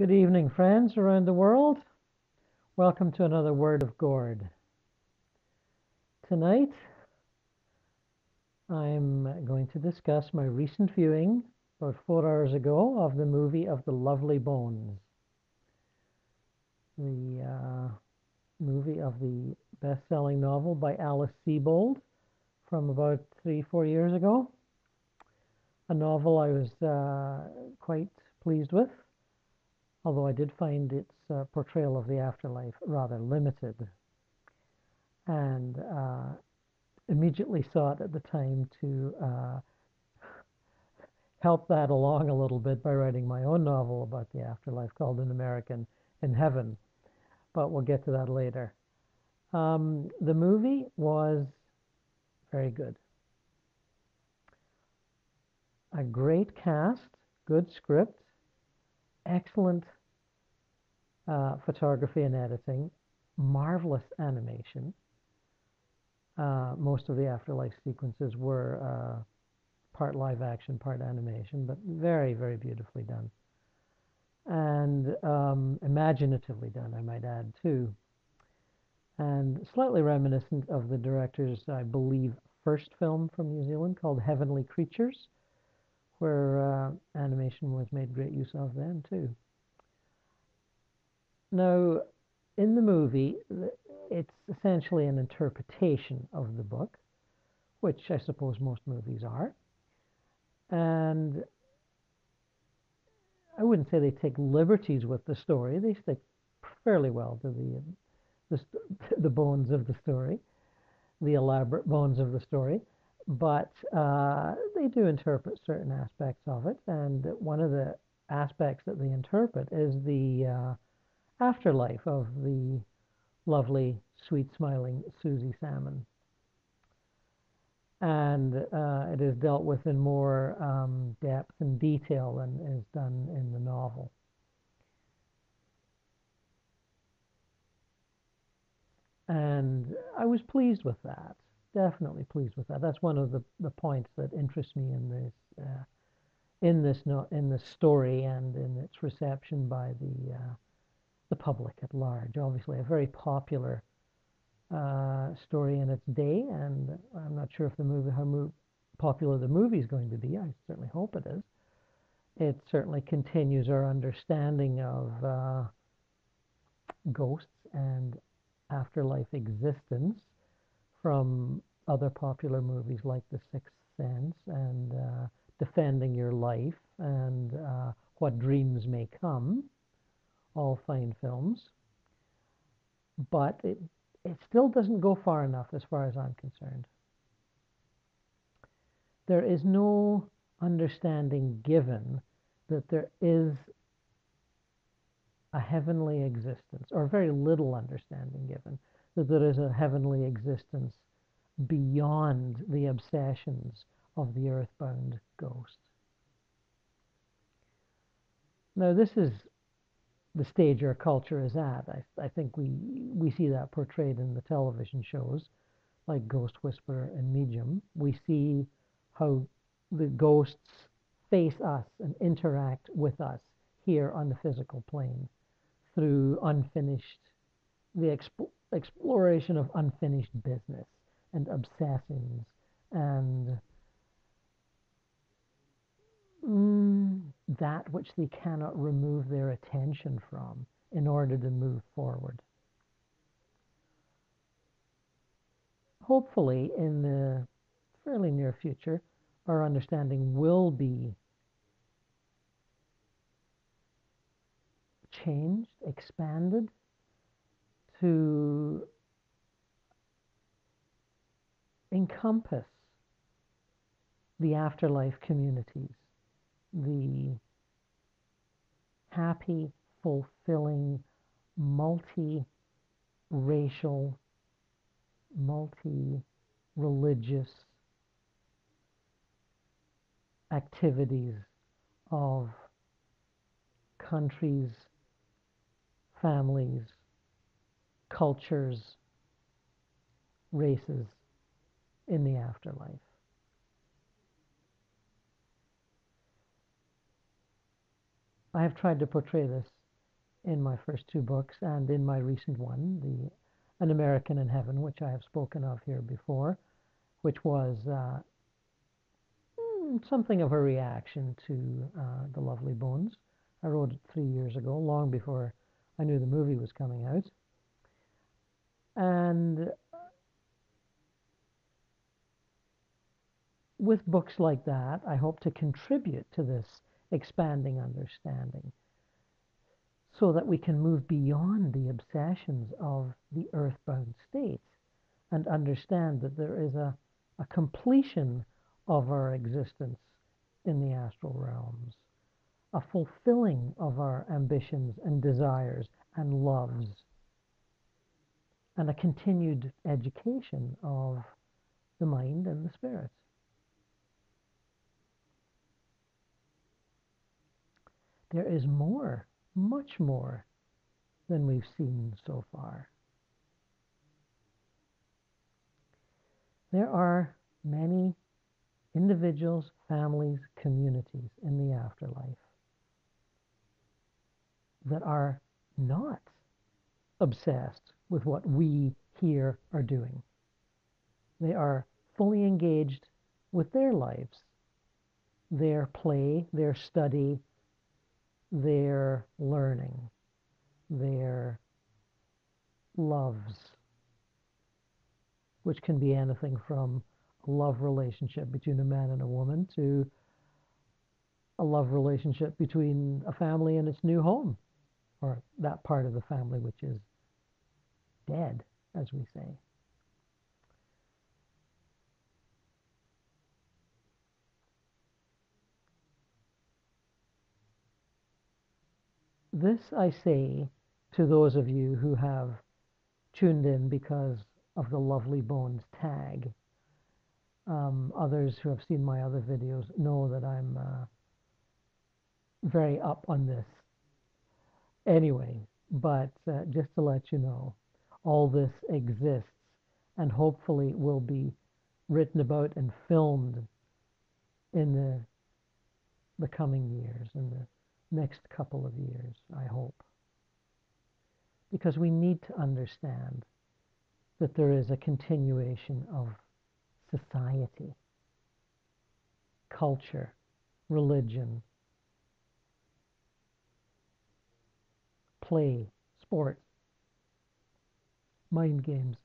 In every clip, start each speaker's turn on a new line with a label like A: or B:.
A: Good evening, friends around the world. Welcome to another Word of Gord. Tonight, I'm going to discuss my recent viewing, about 4 hours ago, of the movie of The Lovely Bones. The movie of the best-selling novel by Alice Sebold from about 3-4 years ago. A novel I was quite pleased with, although I did find its portrayal of the afterlife rather limited. And immediately sought at the time to help that along a little bit by writing my own novel about the afterlife called An American in Heaven. But we'll get to that later. The movie was very good. A great cast, good script, excellent photography and editing, marvelous animation. Most of the afterlife sequences were part live action, part animation, but very, very beautifully done. And imaginatively done, I might add, too. And slightly reminiscent of the director's, I believe, first film from New Zealand called Heavenly Creatures, where animation was made great use of then, too. Now, in the movie, it's essentially an interpretation of the book, which I suppose most movies are. And I wouldn't say they take liberties with the story. They stick fairly well to the bones of the story, the elaborate bones of the story. But they do interpret certain aspects of it. And one of the aspects that they interpret is the afterlife of the lovely, sweet smiling Susie Salmon. And it is dealt with in more depth and detail than is done in the novel. And I was pleased with that, definitely pleased with that. That's one of the points that interests me in this story and in its reception by the public at large. Obviously, a very popular story in its day, and I'm not sure if how popular the movie is going to be. I certainly hope it is. It certainly continues our understanding of ghosts and afterlife existence from other popular movies like The Sixth Sense and Defending Your Life and What Dreams May Come, all fine films. But it still doesn't go far enough as far as I'm concerned. There is no understanding given that there is a heavenly existence, or very little understanding given that there is a heavenly existence beyond the obsessions of the earthbound ghost. Now, this is the stage our culture is at. I think we see that portrayed in the television shows like Ghost Whisperer and Medium. We see how the ghosts face us and interact with us here on the physical plane through the exploration of unfinished business and obsessions and that which they cannot remove their attention from in order to move forward. Hopefully, in the fairly near future, our understanding will be changed, expanded to encompass the afterlife communities, the happy, fulfilling, multi-racial, multi-religious activities of countries, families, cultures, races in the afterlife. I have tried to portray this in my first two books and in my recent one, the An American in Heaven, which I have spoken of here before, which was something of a reaction to The Lovely Bones. I wrote it 3 years ago, long before I knew the movie was coming out. And with books like that, I hope to contribute to this expanding understanding so that we can move beyond the obsessions of the earthbound states and understand that there is a completion of our existence in the astral realms, a fulfilling of our ambitions and desires and loves, and a continued education of the mind and the spirit. There is more, much more than we've seen so far. There are many individuals, families, communities in the afterlife that are not obsessed with what we here are doing. They are fully engaged with their lives, their play, their study, their learning, their loves, which can be anything from a love relationship between a man and a woman to a love relationship between a family and its new home, or that part of the family which is dead, as we say. This I say to those of you who have tuned in because of the Lovely Bones tag. Others who have seen my other videos know that I'm very up on this. Anyway, but just to let you know, all this exists and hopefully will be written about and filmed in the coming years, in the next couple of years, I hope. Because we need to understand that there is a continuation of society, culture, religion, play, sport, mind games,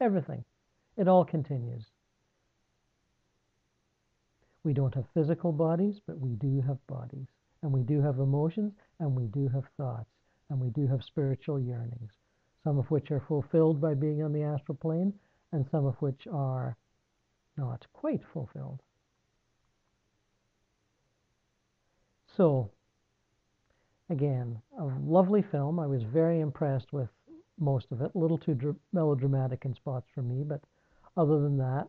A: everything. It all continues. We don't have physical bodies, but we do have bodies. And we do have emotions, and we do have thoughts, and we do have spiritual yearnings, some of which are fulfilled by being on the astral plane, and some of which are not quite fulfilled. So, again, a lovely film. I was very impressed with most of it. A little too melodramatic in spots for me, but other than that,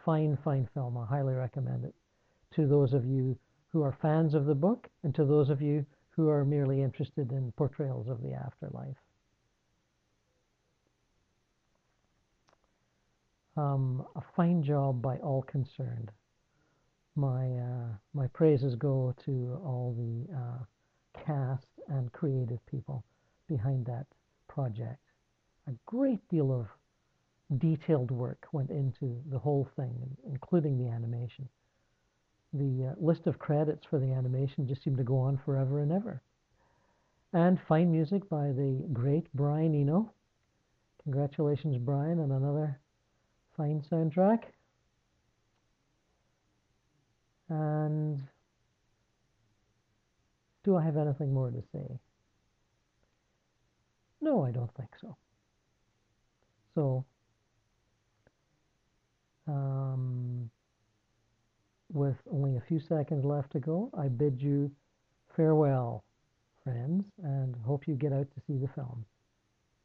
A: fine, fine film. I highly recommend it to those of you who are fans of the book and to those of you who are merely interested in portrayals of the afterlife. A fine job by all concerned. My praises go to all the cast and creative people behind that project. A great deal of detailed work went into the whole thing, including the animation. The list of credits for the animation just seemed to go on forever and ever. And fine music by the great Brian Eno. Congratulations, Brian, on another fine soundtrack. And do I have anything more to say? No, I don't think so. So, with only a few seconds left to go, I bid you farewell, friends, and hope you get out to see the film.